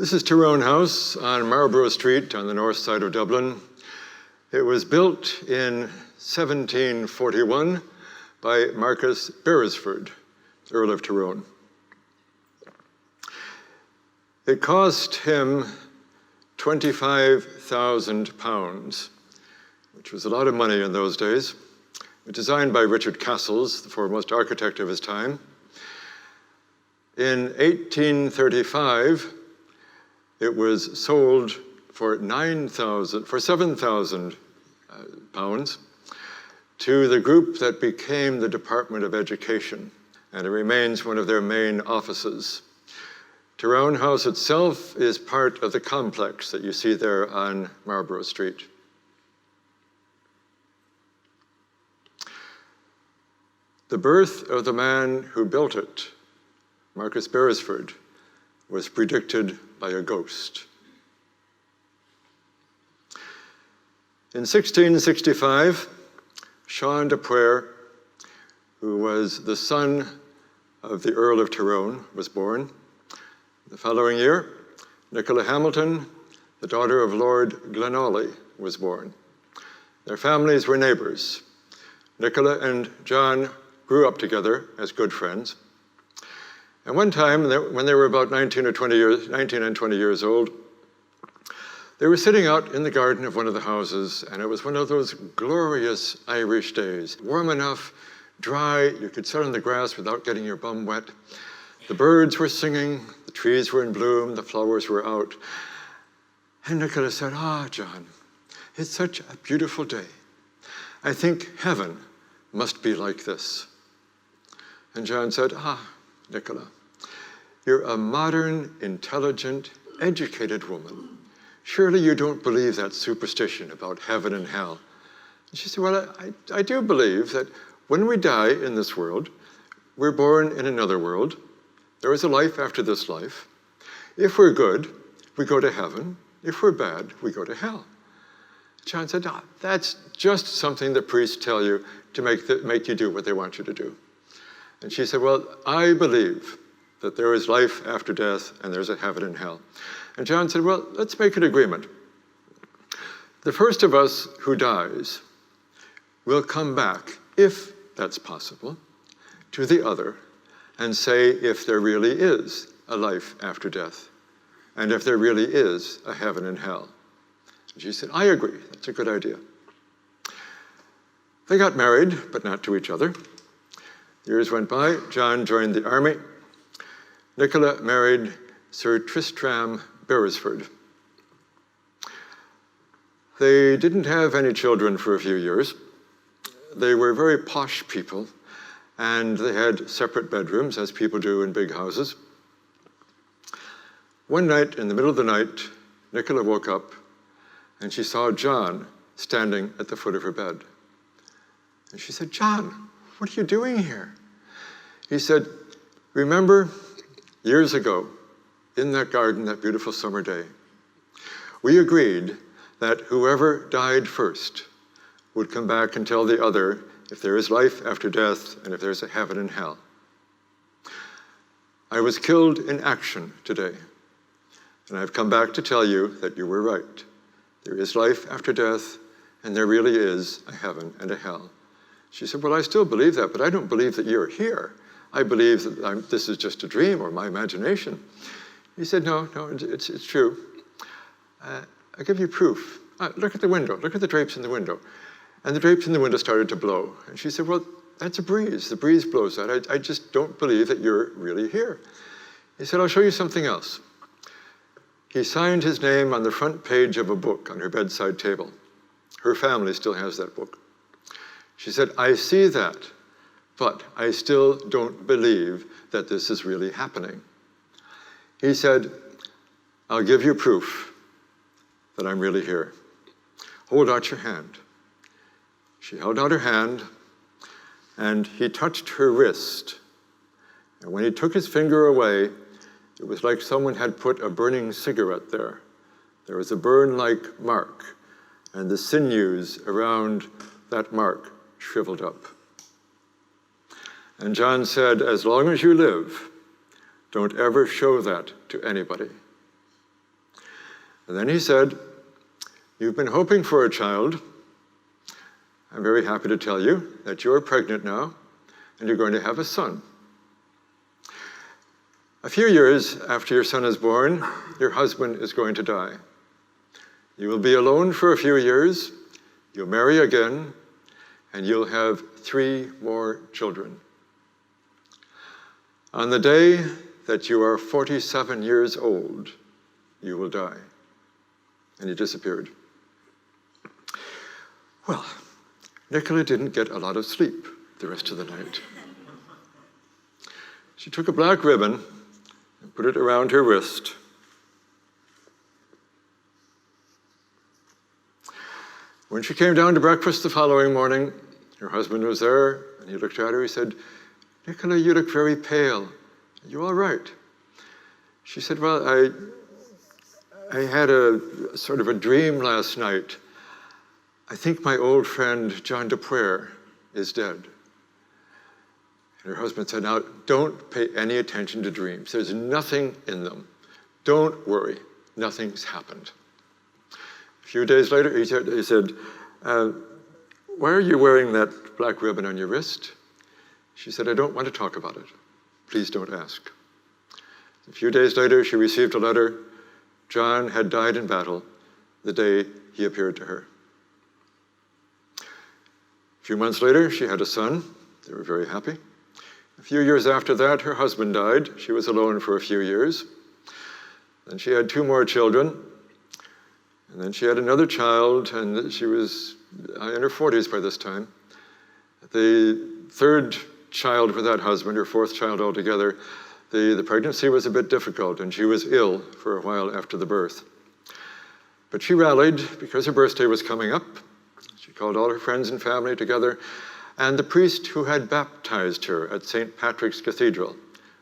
This is Tyrone House on Marlborough Street on the north side of Dublin. It was built in 1741 by Marcus Beresford, Earl of Tyrone. It cost him £25,000, which was a lot of money in those days. It was designed by Richard Castles, the foremost architect of his time. In 1835, it was sold for £7,000 to the group that became the Department of Education, and it remains one of their main offices. Tyrone House itself is part of the complex that you see there on Marlborough Street. The birth of the man who built it, Marcus Beresford, was predicted by a ghost. In 1665, Sean de Puer, who was the son of the Earl of Tyrone, was born. The following year, Nicola Hamilton, the daughter of Lord Glenawley, was born. Their families were neighbors. Nicola and John grew up together as good friends. And one time, when they were about 19 and 20 years old, they were sitting out in the garden of one of the houses, and it was one of those glorious Irish days. Warm enough, dry, you could sit on the grass without getting your bum wet. The birds were singing, the trees were in bloom, the flowers were out. And Nicola said, John, it's such a beautiful day. I think heaven must be like this. And John said, Nicola, you're a modern, intelligent, educated woman. Surely you don't believe that superstition about heaven and hell. And she said, well, I do believe that when we die in this world, we're born in another world. There is a life after this life. If we're good, we go to heaven. If we're bad, we go to hell. John said, that's just something that priests tell you to make you do what they want you to do. And she said, well, I believe that there is life after death and there's a heaven and hell. And John said, well, let's make an agreement. The first of us who dies will come back, if that's possible, to the other and say if there really is a life after death and if there really is a heaven and hell. And she said, I agree, that's a good idea. They got married, but not to each other. Years went by, John joined the army. Nicola married Sir Tristram Beresford. They didn't have any children for a few years. They were very posh people, and they had separate bedrooms, as people do in big houses. One night, in the middle of the night, Nicola woke up, and she saw John standing at the foot of her bed. And she said, John, what are you doing here? He said, remember years ago in that garden, that beautiful summer day, we agreed that whoever died first would come back and tell the other if there is life after death and if there's a heaven and hell. I was killed in action today, and I've come back to tell you that you were right. There is life after death, and there really is a heaven and a hell. She said, well, I still believe that, but I don't believe that you're here. I believe that this is just a dream or my imagination. He said, no, it's true. I'll give you proof. Look at the window. Look at the drapes in the window. And the drapes in the window started to blow. And she said, well, that's a breeze. The breeze blows that. I just don't believe that you're really here. He said, I'll show you something else. He signed his name on the front page of a book on her bedside table. Her family still has that book. She said, I see that, but I still don't believe that this is really happening. He said, I'll give you proof that I'm really here. Hold out your hand. She held out her hand, and he touched her wrist. And when he took his finger away, it was like someone had put a burning cigarette there. There was a burn-like mark, and the sinews around that mark shriveled up. And John said, as long as you live, don't ever show that to anybody. And then he said, "You've been hoping for a child. I'm very happy to tell you that you're pregnant now, and you're going to have a son. A few years after your son is born, your husband is going to die. You will be alone for a few years, you'll marry again, and you'll have 3 more children. On the day that you are 47 years old, you will die." And he disappeared. Well, Nicola didn't get a lot of sleep the rest of the night. She took a black ribbon and put it around her wrist. When she came down to breakfast the following morning, her husband was there, and he looked at her. He said, "Nicola, you look very pale. Are you all right?" She said, "Well, I had a sort of a dream last night. I think my old friend John Dupuer is dead." And her husband said, "Now, don't pay any attention to dreams. There's nothing in them. Don't worry. Nothing's happened." A few days later, he said, "Why are you wearing that black ribbon on your wrist?" She said, "I don't want to talk about it. Please don't ask." A few days later, she received a letter. John had died in battle the day he appeared to her. A few months later, she had a son. They were very happy. A few years after that, her husband died. She was alone for a few years. Then she had 2 more children. And then she had another child, and she was in her 40s by this time. The 3rd child with that husband, her 4th child altogether, the pregnancy was a bit difficult, and she was ill for a while after the birth. But she rallied because her birthday was coming up. She called all her friends and family together, and the priest who had baptized her at St. Patrick's Cathedral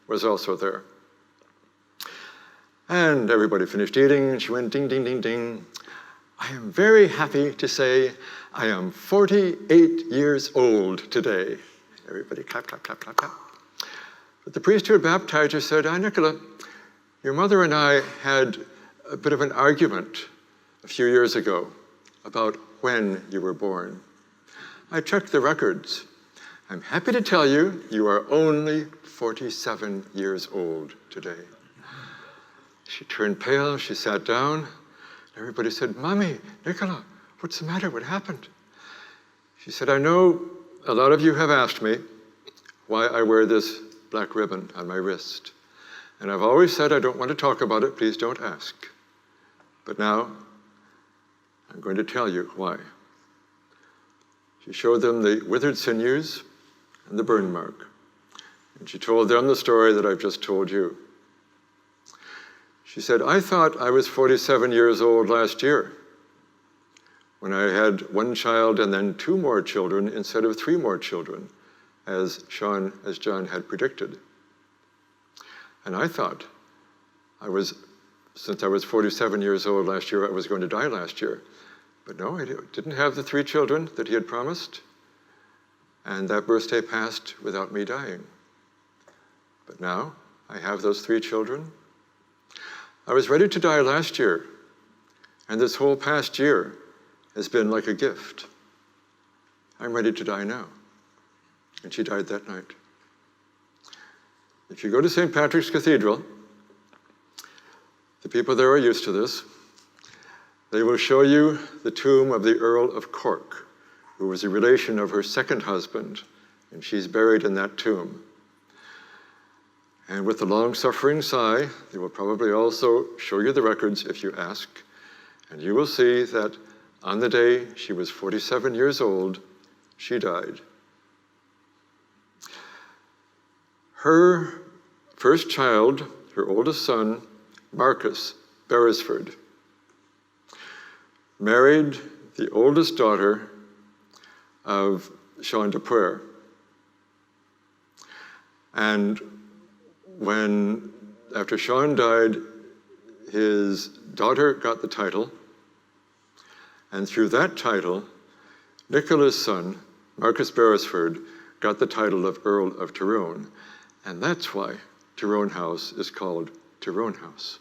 was also there. And everybody finished eating, and she went ding, ding, ding, ding. "I am very happy to say I am 48 years old today." Everybody clap, clap, clap, clap, clap. But the priest who had baptized her said, "Nicola, your mother and I had a bit of an argument a few years ago about when you were born. I checked the records. I'm happy to tell you, you are only 47 years old today." She turned pale, she sat down. Everybody said, "Mommy, Nicola, what's the matter? What happened?" She said, "I know a lot of you have asked me why I wear this black ribbon on my wrist. And I've always said I don't want to talk about it, please don't ask. But now, I'm going to tell you why." She showed them the withered sinews and the burn mark. And she told them the story that I've just told you. She said, "I thought I was 47 years old last year when I had 1 child and then 2 more children instead of 3 more children, as John had predicted. And I thought since I was 47 years old last year, I was going to die last year. But no, I didn't have the 3 children that he had promised. And that birthday passed without me dying. But now I have those 3 children. I was ready to die last year, and this whole past year has been like a gift. I'm ready to die now." And she died that night. If you go to St. Patrick's Cathedral, the people there are used to this. They will show you the tomb of the Earl of Cork, who was a relation of her 2nd husband, and she's buried in that tomb. And with a long-suffering sigh, they will probably also show you the records if you ask, and you will see that on the day she was 47 years old, she died. Her first child, her oldest son, Marcus Beresford, married the oldest daughter of Sean Dupuer. And after Sean died, his daughter got the title, and through that title, Nicola's son, Marcus Beresford, got the title of Earl of Tyrone, and that's why Tyrone House is called Tyrone House.